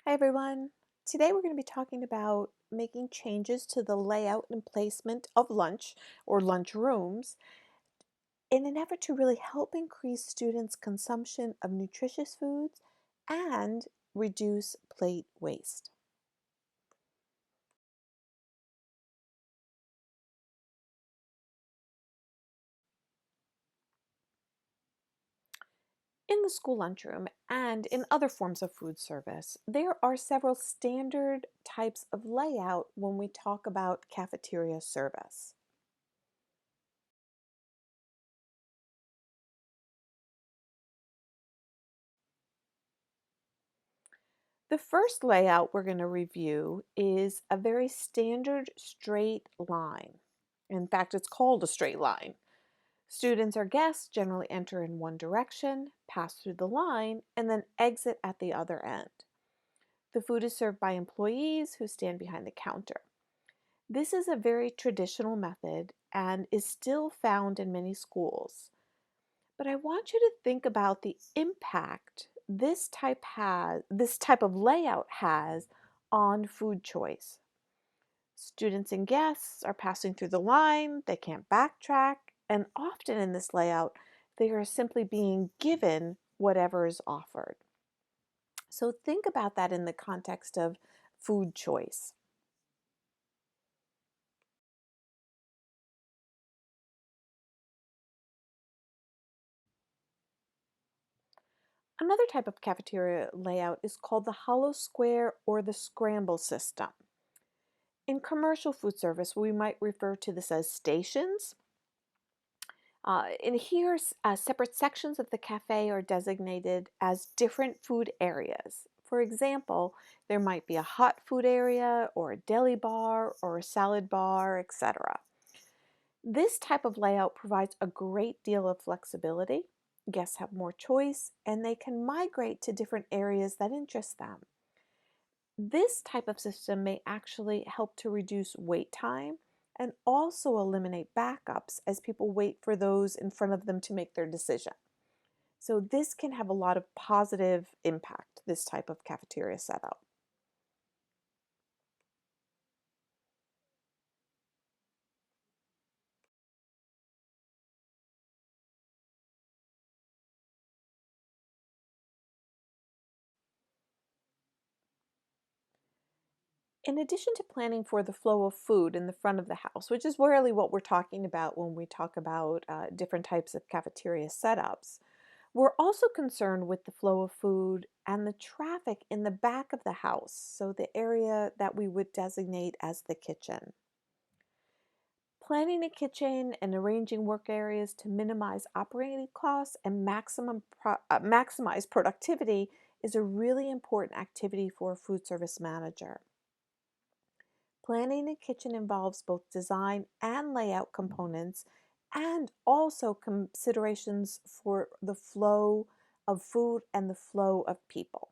Hi everyone. Today we're going to be talking about making changes to the layout and placement of lunch or lunch rooms in an effort to really help increase students' consumption of nutritious foods and reduce plate waste. In the school lunchroom and in other forms of food service, there are several standard types of layout when we talk about cafeteria service. The first layout we're going to review is a very standard straight line. In fact, it's called a straight line. Students or guests generally enter in one direction, pass through the line, and then exit at the other end. The food is served by employees who stand behind the counter. This is a very traditional method and is still found in many schools. But I want you to think about the impact this type of layout has on food choice. Students and guests are passing through the line, they can't backtrack, and often in this layout, they are simply being given whatever is offered. So think about that in the context of food choice. Another type of cafeteria layout is called the hollow square or the scramble system. In commercial food service, we might refer to this as stations. In here, separate sections of the cafe are designated as different food areas. For example, there might be a hot food area, or a deli bar, or a salad bar, etc. This type of layout provides a great deal of flexibility. Guests have more choice, and they can migrate to different areas that interest them. This type of system may actually help to reduce wait time and also eliminate backups as people wait for those in front of them to make their decision. So this can have a lot of positive impact, this type of cafeteria setup. In addition to planning for the flow of food in the front of the house, which is really what we're talking about when we talk about different types of cafeteria setups, we're also concerned with the flow of food and the traffic in the back of the house, so the area that we would designate as the kitchen. Planning a kitchen and arranging work areas to minimize operating costs and maximize productivity is a really important activity for a food service manager. Planning a kitchen involves both design and layout components and also considerations for the flow of food and the flow of people.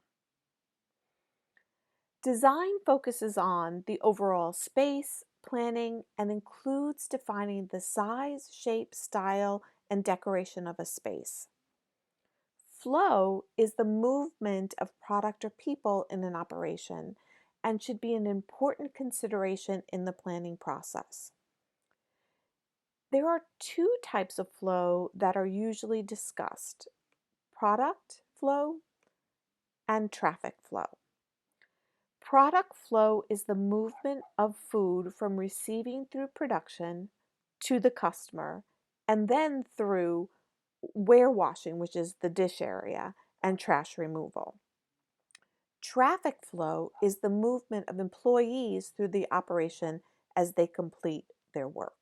Design focuses on the overall space, planning, and includes defining the size, shape, style, and decoration of a space. Flow is the movement of product or people in an operation and should be an important consideration in the planning process. There are two types of flow that are usually discussed: product flow and traffic flow. Product flow is the movement of food from receiving through production to the customer and then through warewashing, which is the dish area, and trash removal. Traffic flow is the movement of employees through the operation as they complete their work.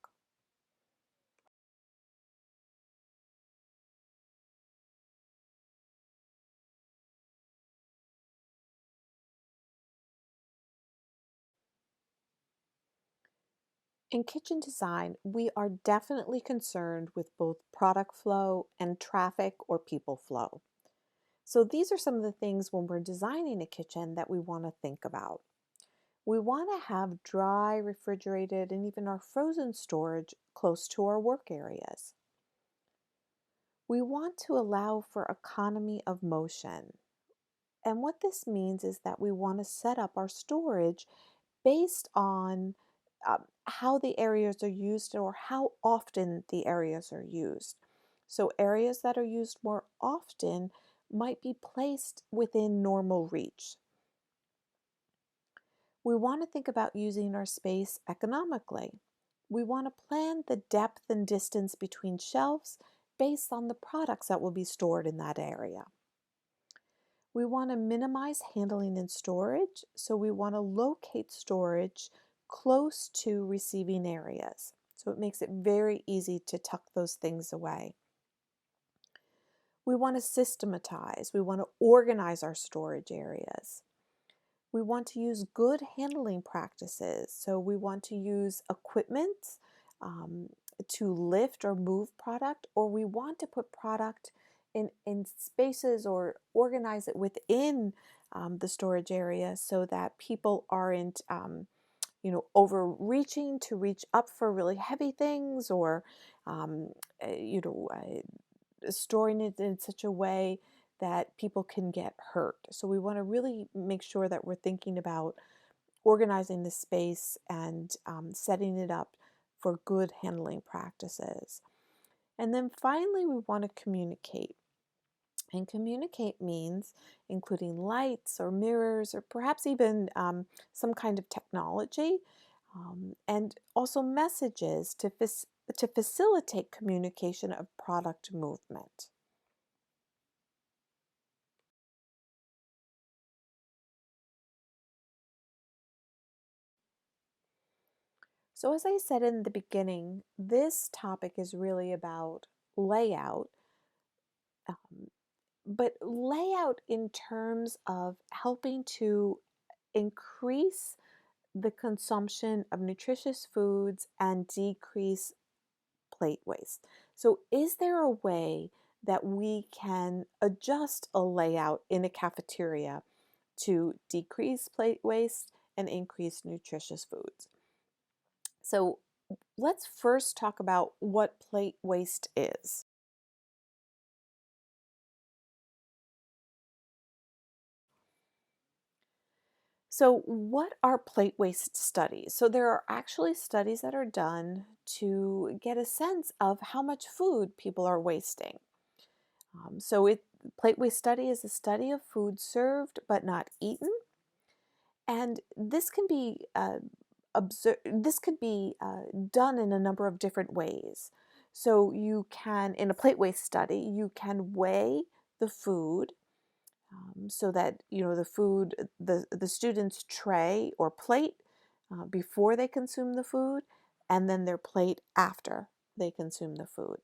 In kitchen design, we are definitely concerned with both product flow and traffic or people flow. So these are some of the things when we're designing a kitchen that we want to think about. We want to have dry, refrigerated, and even our frozen storage close to our work areas. We want to allow for economy of motion. And what this means is that we want to set up our storage based on how the areas are used or how often the areas are used. So, areas that are used more often might be placed within normal reach. We want to think about using our space economically. We want to plan the depth and distance between shelves based on the products that will be stored in that area. We want to minimize handling and storage, so we want to locate storage close to receiving areas. So it makes it very easy to tuck those things away. We want to systematize, we want to organize our storage areas. We want to use good handling practices. So we want to use equipment um, to lift or move product, or we want to put product in spaces or organize it within the storage area so that people aren't overreaching to reach up for really heavy things or um, uh, you know uh, storing it in such a way that people can get hurt. So we want to really make sure that we're thinking about organizing the space and setting it up for good handling practices. And then finally, we want to communicate. And communicate means including lights or mirrors or perhaps even some kind of technology and also messages to facilitate communication of product movement. So, as I said in the beginning, this topic is really about layout, um, but layout in terms of helping to increase the consumption of nutritious foods and decrease plate waste. So, is there a way that we can adjust a layout in a cafeteria to decrease plate waste and increase nutritious foods? So, let's first talk about what plate waste is. So, what are plate waste studies? So, there are actually studies that are done to get a sense of how much food people are wasting. Plate waste study is a study of food served but not eaten, and this could be done in a number of different ways. So, you can, in a plate waste study, you can weigh the food so that the student's tray or plate before they consume the food, and then their plate after they consume the food.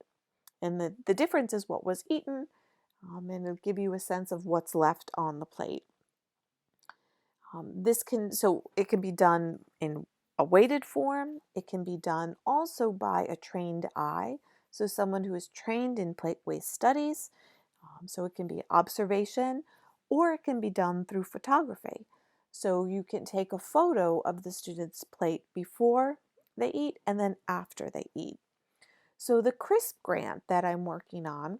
And the difference is what was eaten, and it'll give you a sense of what's left on the plate. It can be done in a weighted form. It can be done also by a trained eye, so someone who is trained in plate waste studies. So it can be observation, or it can be done through photography. So you can take a photo of the student's plate before they eat and then after they eat. So the CRISP grant that I'm working on,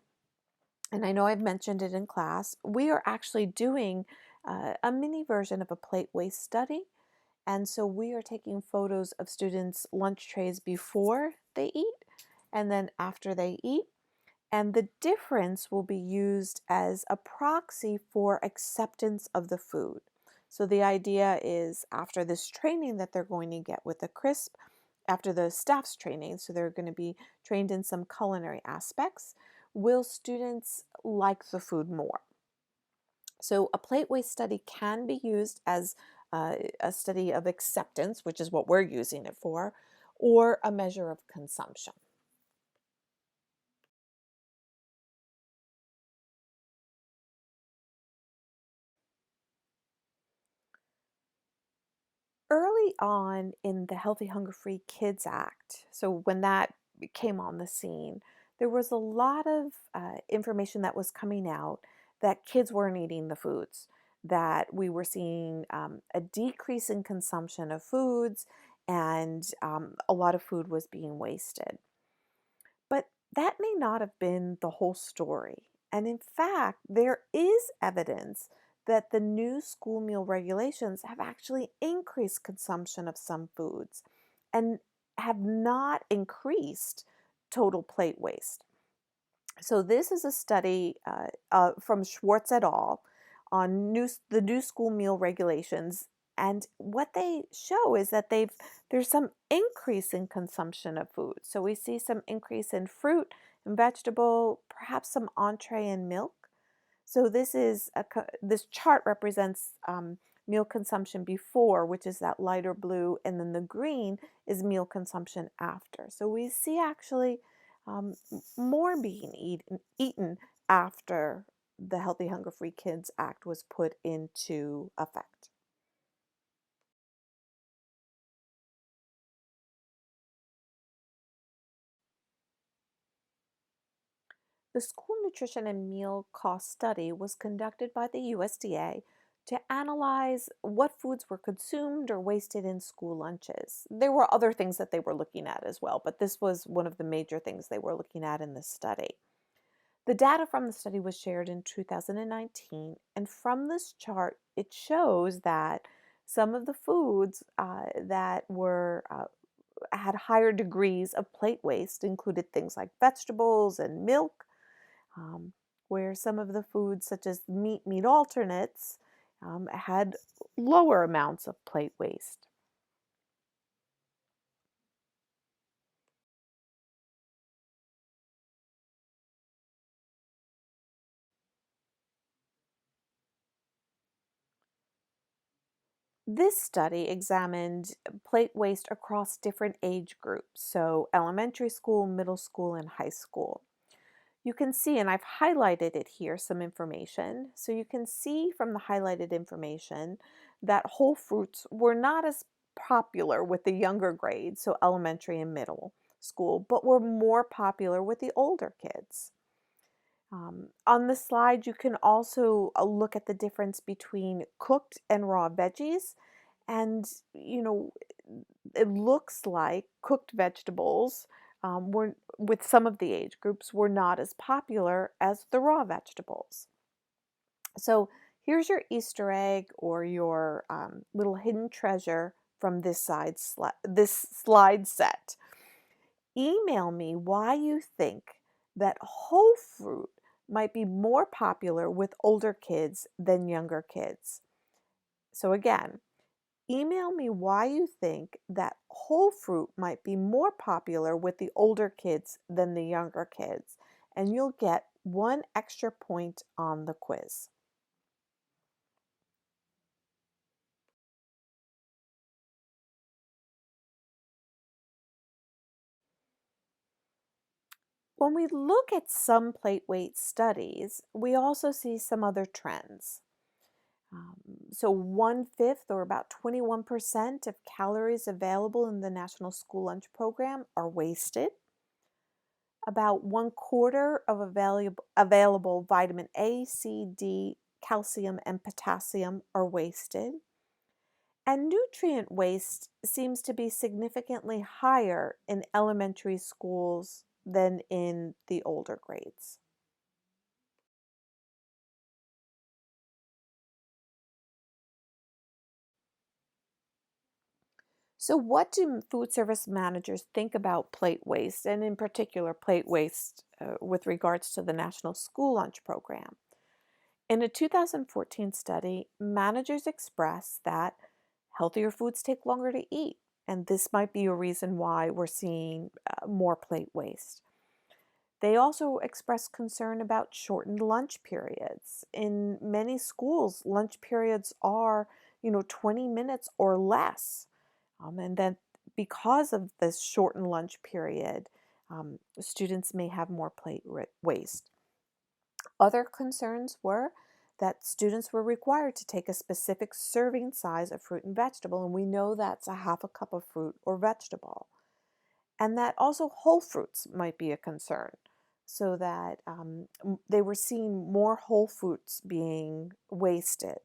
and I know I've mentioned it in class, we are actually doing a mini version of a plate waste study. And so we are taking photos of students' lunch trays before they eat and then after they eat. And the difference will be used as a proxy for acceptance of the food. So the idea is after this training that they're going to get with the CRISP, after the staff's training, so they're going to be trained in some culinary aspects, will students like the food more? So a plate waste study can be used as a study of acceptance, which is what we're using it for, or a measure of consumption. Early on in the Healthy Hunger Free Kids Act, so when that came on the scene, there was a lot of information that was coming out that kids weren't eating the foods, that we were seeing a decrease in consumption of foods, and a lot of food was being wasted. But that may not have been the whole story. And in fact, there is evidence that the new school meal regulations have actually increased consumption of some foods and have not increased total plate waste. So this is a study from Schwartz et al. On the new school meal regulations, and what they show is that there's some increase in consumption of food. So we see some increase in fruit and vegetable, perhaps some entree and milk. So this chart represents meal consumption before, which is that lighter blue, and then the green is meal consumption after. So we see actually more being eaten after the Healthy Hunger Free Kids Act was put into effect. The School Nutrition and Meal Cost Study was conducted by the USDA to analyze what foods were consumed or wasted in school lunches. There were other things that they were looking at as well, but this was one of the major things they were looking at in this study. The data from the study was shared in 2019, and from this chart, it shows that some of the foods that were had higher degrees of plate waste included things like vegetables and milk, um, where some of the foods, such as meat alternates, had lower amounts of plate waste. This study examined plate waste across different age groups, so elementary school, middle school, and high school. You can see, and I've highlighted it here, some information. So you can see from the highlighted information that whole fruits were not as popular with the younger grades, so elementary and middle school, but were more popular with the older kids. On the slide, you can also look at the difference between cooked and raw veggies. And, it looks like cooked vegetables were, with some of the age groups, were not as popular as the raw vegetables. So here's your Easter egg or your little hidden treasure from this slide set. Email me why you think that whole fruit might be more popular with older kids than younger kids. So again, email me why you think that whole fruit might be more popular with the older kids than the younger kids, and you'll get 1 extra point on the quiz. When we look at some plate weight studies, we also see some other trends. So 1/5 or about 21% of calories available in the National School Lunch Program are wasted. About 1/4 of available vitamin A, C, D, calcium, and potassium are wasted. And nutrient waste seems to be significantly higher in elementary schools than in the older grades. So, what do food service managers think about plate waste, and in particular, plate waste with regards to the National School Lunch Program? In a 2014 study, managers expressed that healthier foods take longer to eat, and this might be a reason why we're seeing more plate waste. They also expressed concern about shortened lunch periods. In many schools, lunch periods are, 20 minutes or less. And then because of this shortened lunch period, students may have more plate waste. Other concerns were that students were required to take a specific serving size of fruit and vegetable, and we know that's a half a cup of fruit or vegetable. And that also whole fruits might be a concern, so that they were seeing more whole fruits being wasted.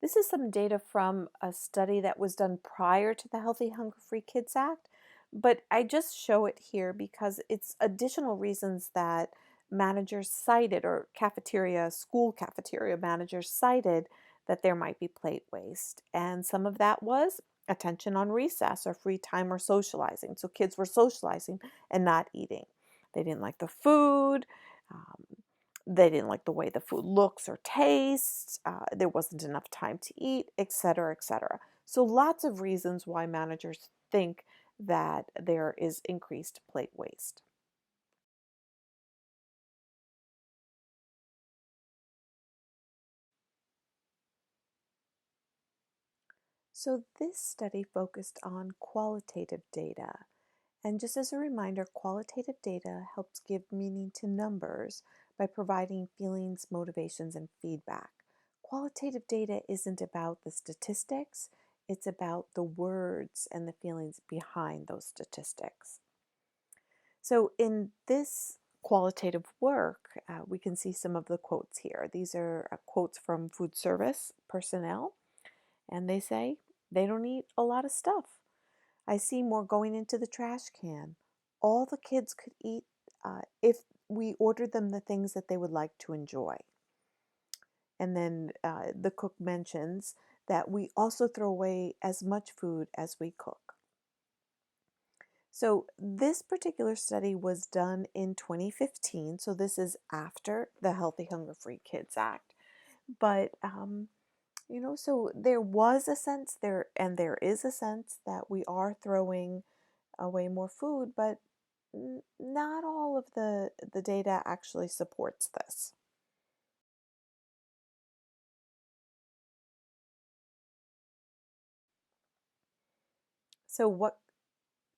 This is some data from a study that was done prior to the Healthy Hunger Free Kids Act, but I just show it here because it's additional reasons that managers cited, or school cafeteria managers cited, that there might be plate waste. And some of that was attention on recess or free time or socializing. So kids were socializing and not eating. They didn't like the food. Um, they didn't like the way the food looks or tastes. There wasn't enough time to eat, etc., etc. So lots of reasons why managers think that there is increased plate waste. So this study focused on qualitative data. And just as a reminder, qualitative data helps give meaning to numbers by providing feelings, motivations, and feedback. Qualitative data isn't about the statistics, it's about the words and the feelings behind those statistics. So in this qualitative work, we can see some of the quotes here. These are quotes from food service personnel, and they say, "They don't eat a lot of stuff. I see more going into the trash can. All the kids could eat if we ordered them the things that they would like to enjoy." And then the cook mentions that we also throw away as much food as we cook. So this particular study was done in 2015. So this is after the Healthy Hunger Free Kids Act. But so there was a sense there, and there is a sense that we are throwing away more food, but not all of the data actually supports this. So what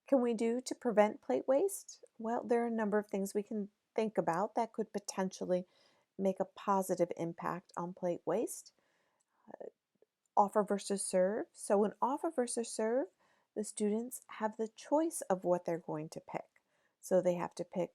can we do to prevent plate waste? Well, there are a number of things we can think about that could potentially make a positive impact on plate waste. Offer versus serve. So in offer versus serve, the students have the choice of what they're going to pick. So they have to pick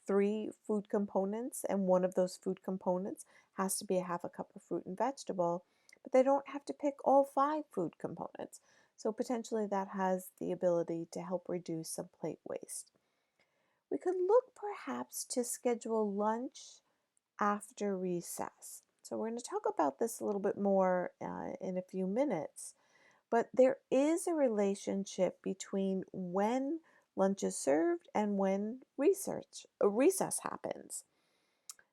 three food components, and one of those food components has to be a half a cup of fruit and vegetable, but they don't have to pick all five food components. So potentially that has the ability to help reduce some plate waste. We could look perhaps to schedule lunch after recess. So we're going to talk about this a little bit more in a few minutes, but there is a relationship between when lunch is served and when recess happens.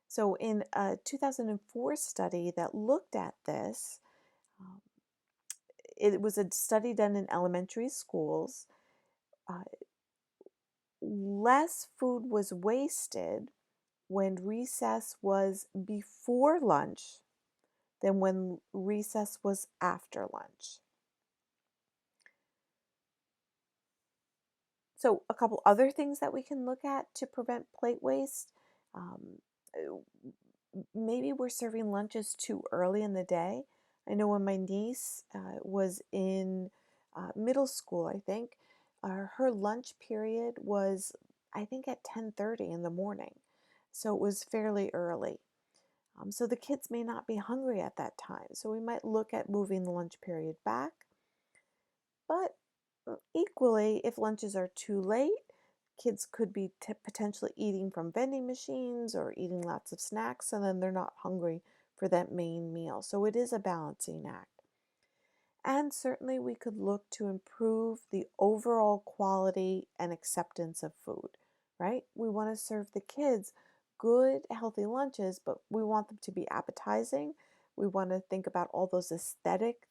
So in a 2004 study that looked at this, um, it was a study done in elementary schools. Uh, Less food was wasted when recess was before lunch than when recess was after lunch. So, a couple other things that we can look at to prevent plate waste. Um, uh, Maybe we're serving lunches too early in the day. I know when my niece was in middle school, I think, her lunch period was, I think, at 10:30 in the morning. So it was fairly early. So the kids may not be hungry at that time. So we might look at moving the lunch period back. But equally, if lunches are too late, kids could be potentially eating from vending machines or eating lots of snacks, and then they're not hungry for that main meal. So it is a balancing act. And certainly, we could look to improve the overall quality and acceptance of food, right? We want to serve the kids good, healthy lunches, but we want them to be appetizing. We want to think about all those aesthetic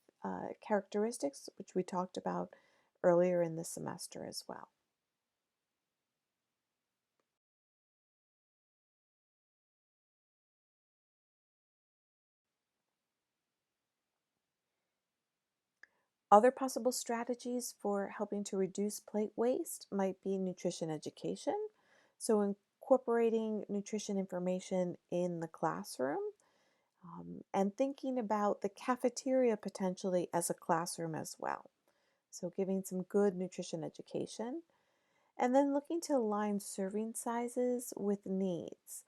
characteristics, which we talked about earlier in the semester as well. Other possible strategies for helping to reduce plate waste might be nutrition education. So, incorporating nutrition information in the classroom, and thinking about the cafeteria potentially as a classroom as well. So, giving some good nutrition education, and then looking to align serving sizes with needs.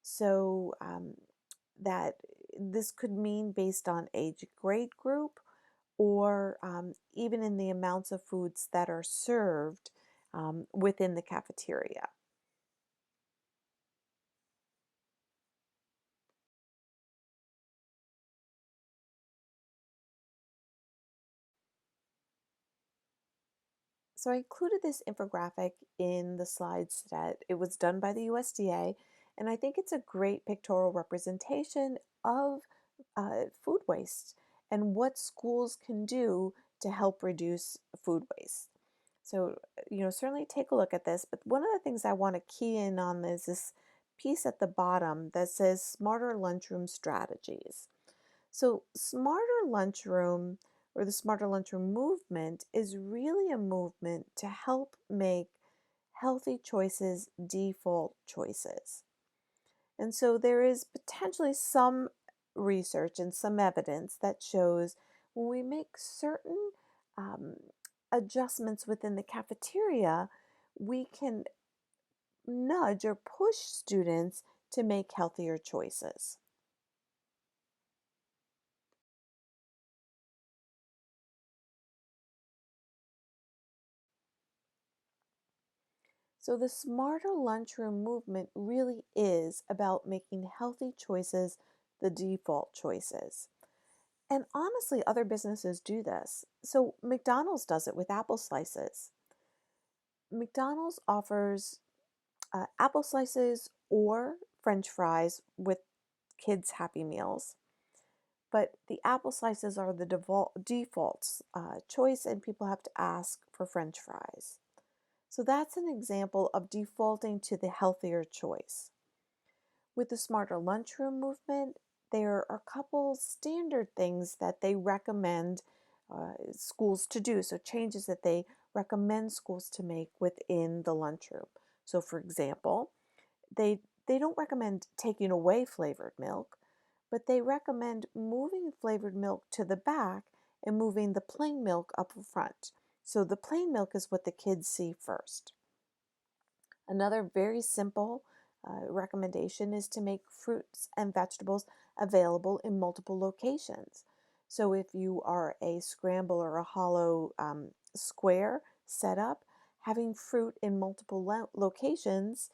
So, that This could mean based on age grade group or even in the amounts of foods that are served within the cafeteria. So I included this infographic in the slides that it was done by the USDA, and I think it's a great pictorial representation of food waste and what schools can do to help reduce food waste. So, certainly take a look at this, but one of the things I want to key in on is this piece at the bottom that says Smarter Lunchroom Strategies. So, Smarter Lunchroom or the Smarter Lunchroom movement is really a movement to help make healthy choices default choices. And so there is potentially some research and some evidence that shows when we make certain um, adjustments within the cafeteria, we can nudge or push students to make healthier choices. So, the smarter lunchroom movement really is about making healthy choices the default choices. And honestly, other businesses do this. So, McDonald's does it with apple slices. McDonald's offers apple slices or French fries with kids' Happy Meals. But the apple slices are the default choice, and people have to ask for French fries. So that's an example of defaulting to the healthier choice. With the Smarter Lunchroom movement, there are a couple standard things that they recommend schools to do. So changes that they recommend schools to make within the lunchroom. So for example, they don't recommend taking away flavored milk, but they recommend moving flavored milk to the back and moving the plain milk up front. So the plain milk is what the kids see first. Another very simple recommendation is to make fruits and vegetables available in multiple locations. So if you are a scramble or a hollow square setup, having fruit in multiple locations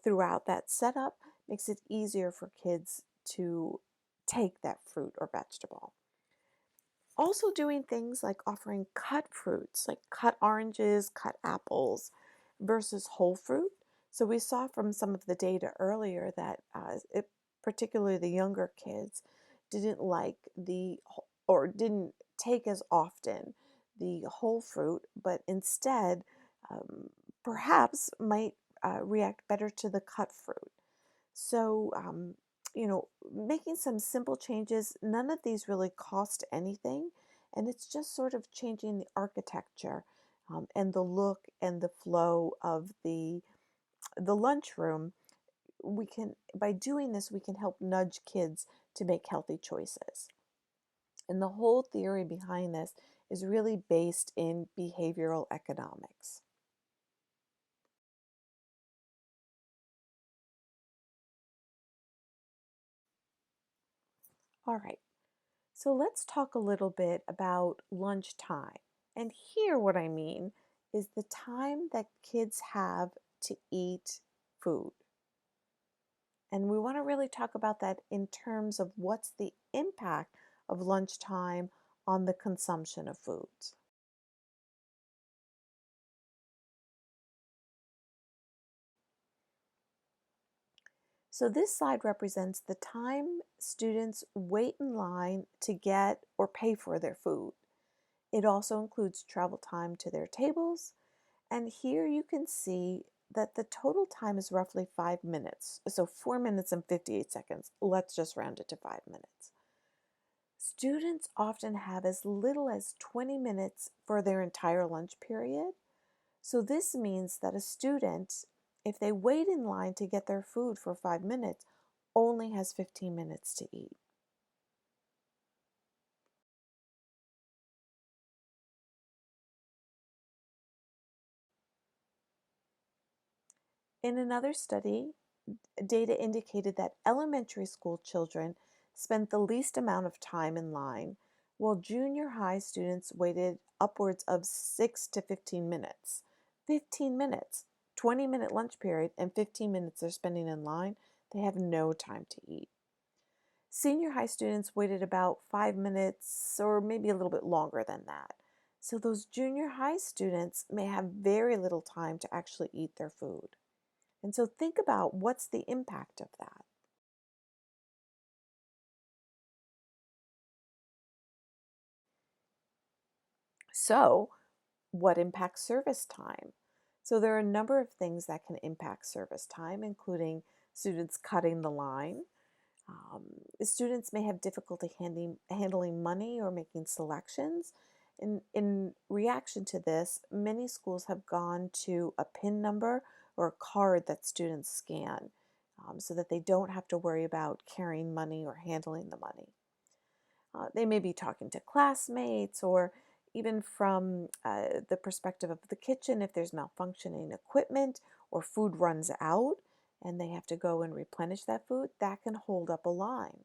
throughout that setup makes it easier for kids to take that fruit or vegetable. Also doing things like offering cut fruits, like cut oranges, cut apples, versus whole fruit. So we saw from some of the data earlier that particularly the younger kids didn't like or didn't take as often the whole fruit, but instead um, perhaps might react better to the cut fruit. So, making some simple changes, none of these really cost anything, and it's just sort of changing the architecture and the look and the flow of the lunchroom. We can By doing this, we can help nudge kids to make healthy choices. And the whole theory behind this is really based in behavioral economics. All right. So let's talk a little bit about lunchtime. And here, what I mean is the time that kids have to eat food. And we want to really talk about that in terms of what's the impact of lunchtime on the consumption of foods. So this slide represents the time students wait in line to get or pay for their food. It also includes travel time to their tables. And here you can see that the total time is roughly 5 minutes. So 4 minutes and 58 seconds. Let's just round it to 5 minutes. Students often have as little as 20 minutes for their entire lunch period. So this means that a student, if they wait in line to get their food for 5 minutes, only has 15 minutes to eat. In another study, data indicated that elementary school children spent the least amount of time in line, while junior high students waited upwards of 6 to 15 minutes. 15 minutes, 20-minute lunch period, and 15 minutes they're spending in line. They have no time to eat. Senior high students waited about 5 minutes or maybe a little bit longer than that. So those junior high students may have very little time to actually eat their food. And so think about what's the impact of that. So, what impacts service time? So, there are a number of things that can impact service time, including students cutting the line. Students may have difficulty handling money or making selections. In reaction to this, many schools have gone to a PIN number or a card that students scan so that they don't have to worry about carrying money or handling the money. They may be talking to classmates or even from the perspective of the kitchen if there's malfunctioning equipment or food runs out and they have to go and replenish that food, that can hold up a line.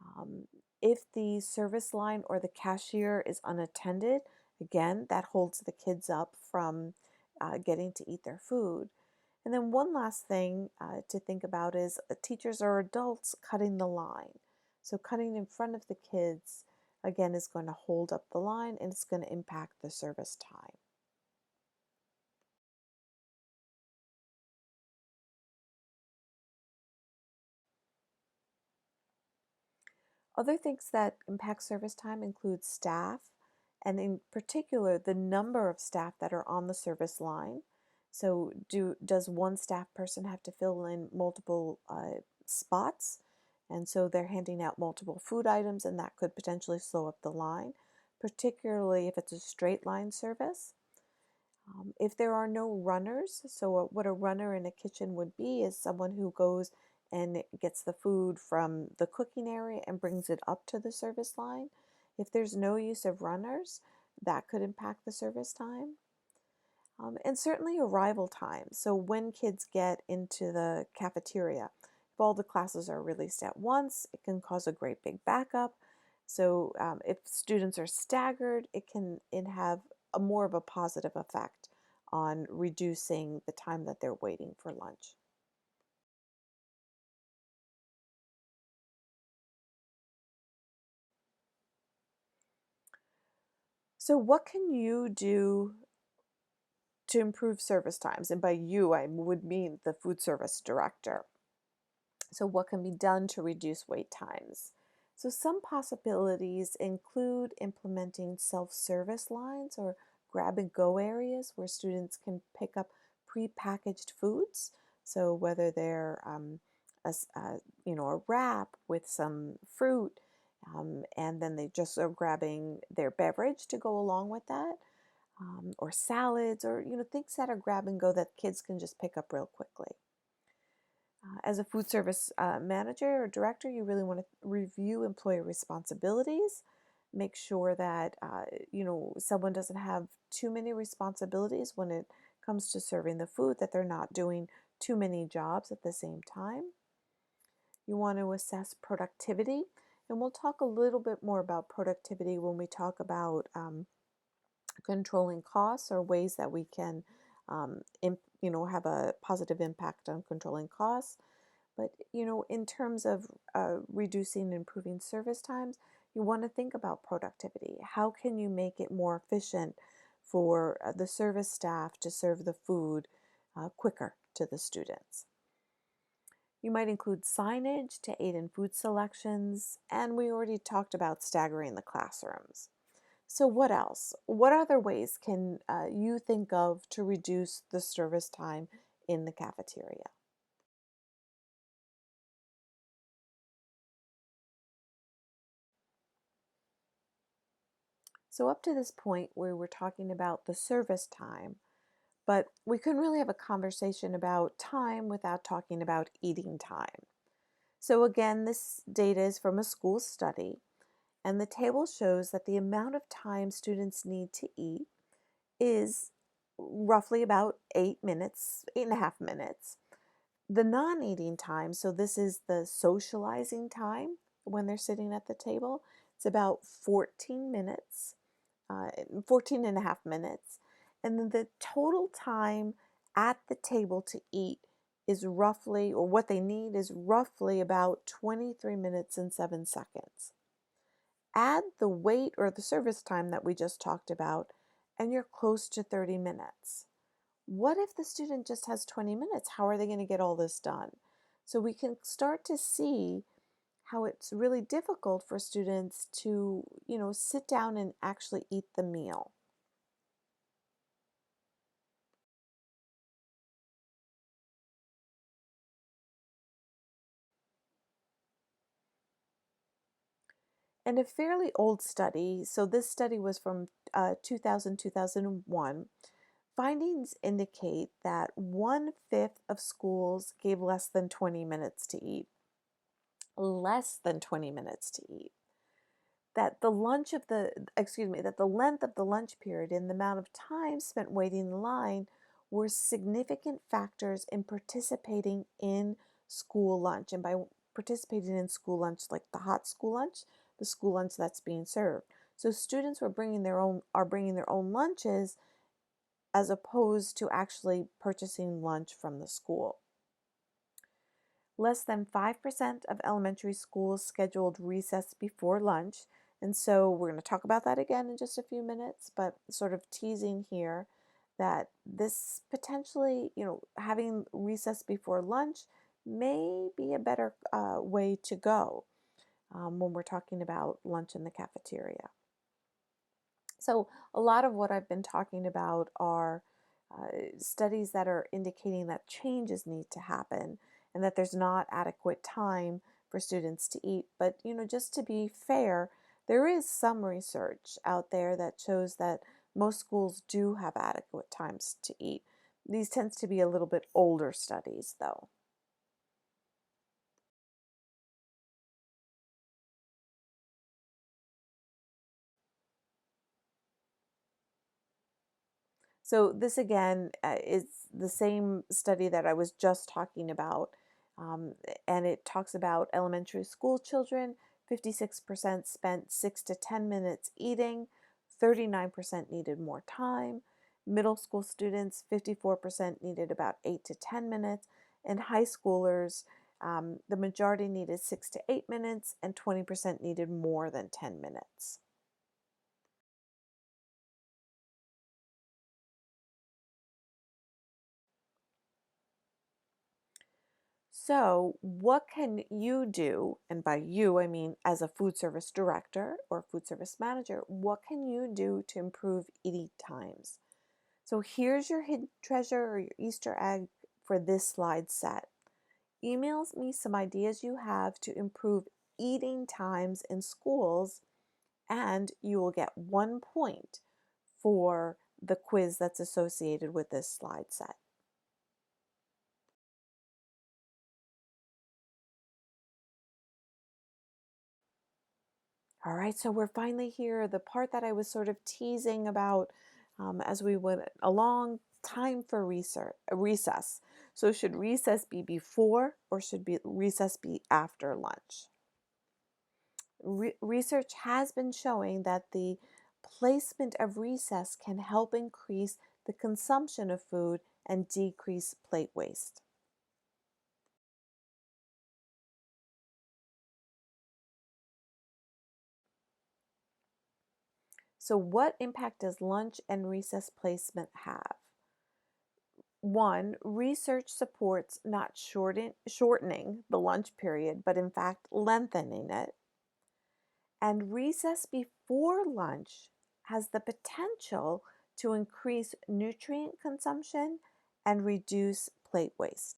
Um, if the service line or the cashier is unattended, again, that holds the kids up from getting to eat their food. And then one last thing to think about is teachers or adults cutting the line. So cutting in front of the kids, again, is going to hold up the line and it's going to impact the service time. Other things that impact service time include staff, and in particular, the number of staff that are on the service line. So, does one staff person have to fill in multiple spots? And so they're handing out multiple food items, and that could potentially slow up the line, particularly if it's a straight line service. If there are no runners, so what a runner in a kitchen would be is someone who goes and gets the food from the cooking area and brings it up to the service line. If there's no use of runners, that could impact the service time. And certainly arrival time. So when kids get into the cafeteria, if all the classes are released at once, it can cause a great big backup. So if students are staggered, it have a more of a positive effect on reducing the time that they're waiting for lunch. So what can you do to improve service times? And by you, I would mean the food service director. So, what can be done to reduce wait times? So, some possibilities include implementing self service lines or grab and go areas where students can pick up prepackaged foods. So, whether they're a wrap with some fruit, and then they just are grabbing their beverage to go along with that, or salads, or things that are grab and go that kids can just pick up real quickly. As a food service manager or director, you really want to review employee responsibilities. Make sure that someone doesn't have too many responsibilities when it comes to serving the food, that they're not doing too many jobs at the same time. You want to assess productivity, and we'll talk a little bit more about productivity when we talk about controlling costs or ways that we can have a positive impact on controlling costs. But in terms of reducing and improving service times, you want to think about productivity. How can you make it more efficient for the service staff to serve the food quicker to the students? You might include signage to aid in food selections, and we already talked about staggering the classrooms. So what else? What other ways can you think of to reduce the service time in the cafeteria? So up to this point, we were talking about the service time, but we couldn't really have a conversation about time without talking about eating time. So again, this data is from a school study, and the table shows that the amount of time students need to eat is roughly about 8 minutes, 8.5 minutes. The non-eating time, so this is the socializing time, when they're sitting at the table. It's about 14 minutes, 14 and a half minutes. And then the total time at the table to eat is roughly, or what they need is roughly about 23 minutes and 7 seconds. Add the wait or the service time that we just talked about, and you're close to 30 minutes. What if the student just has 20 minutes? How are they going to get all this done? So we can start to see how it's really difficult for students to, sit down and actually eat the meal. And a fairly old study, so this study was from 2000, 2001, findings indicate that 1/5 of schools gave less than 20 minutes to eat. Less than 20 minutes to eat. That the length of the lunch period and the amount of time spent waiting in line were significant factors in participating in school lunch. And by participating in school lunch, like the hot school lunch, the school lunch that's being served. So students are bringing their own lunches as opposed to actually purchasing lunch from the school. Less than 5% of elementary schools scheduled recess before lunch. And so we're going to talk about that again in just a few minutes, but sort of teasing here that this potentially, having recess before lunch may be a better way to go when we're talking about lunch in the cafeteria. So a lot of what I've been talking about are studies that are indicating that changes need to happen and that there's not adequate time for students to eat. But, just to be fair, there is some research out there that shows that most schools do have adequate times to eat. These tends to be a little bit older studies, though. So this again is the same study that I was just talking about, um, and it talks about elementary school children. 56% spent 6 to 10 minutes eating, 39% needed more time. Middle school students, 54% needed about 8 to 10 minutes, and high schoolers, the majority needed 6 to 8 minutes, and 20% needed more than 10 minutes. So, what can you do? And by you, I mean as a food service director or food service manager, what can you do to improve eating times? So, here's your hidden treasure or your Easter egg for this slide set. Emails me some ideas you have to improve eating times in schools, and you will get 1 point for the quiz that's associated with this slide set. All right, so we're finally here. The part that I was sort of teasing about as we went along, time for recess. So should recess be before or recess be after lunch? Research has been showing that the placement of recess can help increase the consumption of food and decrease plate waste. So what impact does lunch and recess placement have? One, research supports not shortening the lunch period, but in fact lengthening it. And recess before lunch has the potential to increase nutrient consumption and reduce plate waste.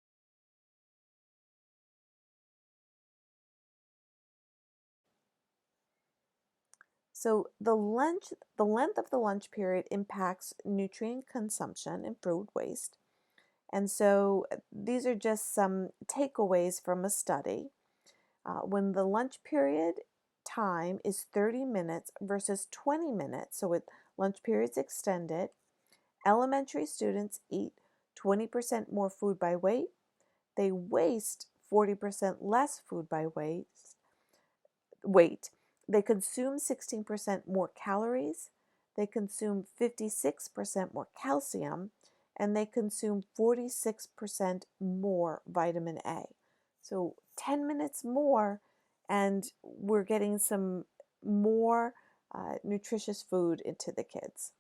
So the length of the lunch period impacts nutrient consumption and food waste. And so these are just some takeaways from a study. When the lunch period time is 30 minutes versus 20 minutes, so with lunch periods extended, elementary students eat 20% more food by weight. They waste 40% less food by weight. weight. They consume 16% more calories, they consume 56% more calcium, and they consume 46% more vitamin A. So 10 minutes more, and we're getting some more nutritious food into the kids.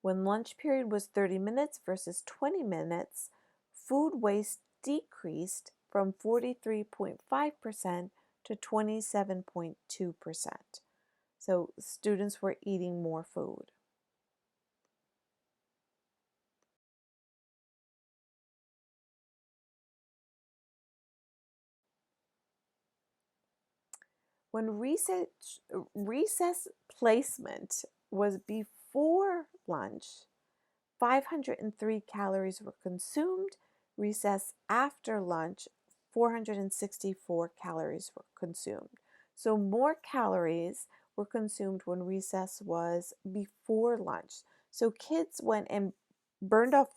When lunch period was 30 minutes versus 20 minutes, food waste decreased from 43.5% to 27.2%. So students were eating more food. When recess placement was before lunch, 503 calories were consumed. Recess after lunch, 464 calories were consumed. So more calories were consumed when recess was before lunch. So kids went and burned off,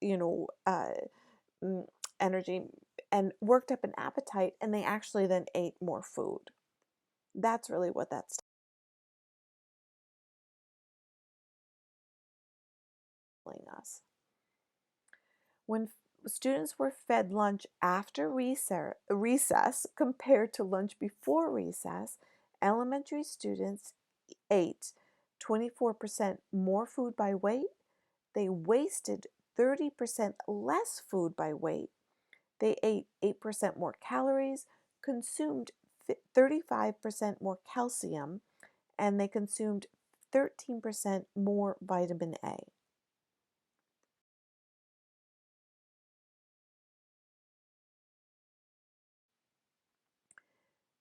you know, mm, energy and worked up an appetite, and they actually then ate more food. That's really what that's telling us. When students were fed lunch after recess compared to lunch before recess, elementary students ate 24% more food by weight. They wasted 30% less food by weight. They ate 8% more calories, consumed 35% more calcium, and they consumed 13% more vitamin A.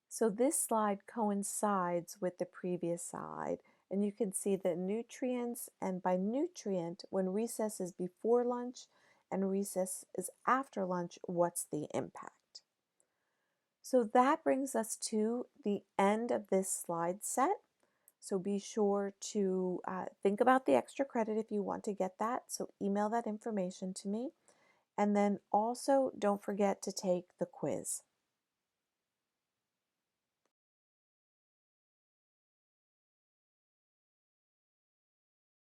So this slide coincides with the previous slide, and you can see the nutrients, and by nutrient, when recess is before lunch and recess is after lunch, what's the impact? So that brings us to the end of this slide set. So be sure to think about the extra credit if you want to get that. So email that information to me. And then also don't forget to take the quiz.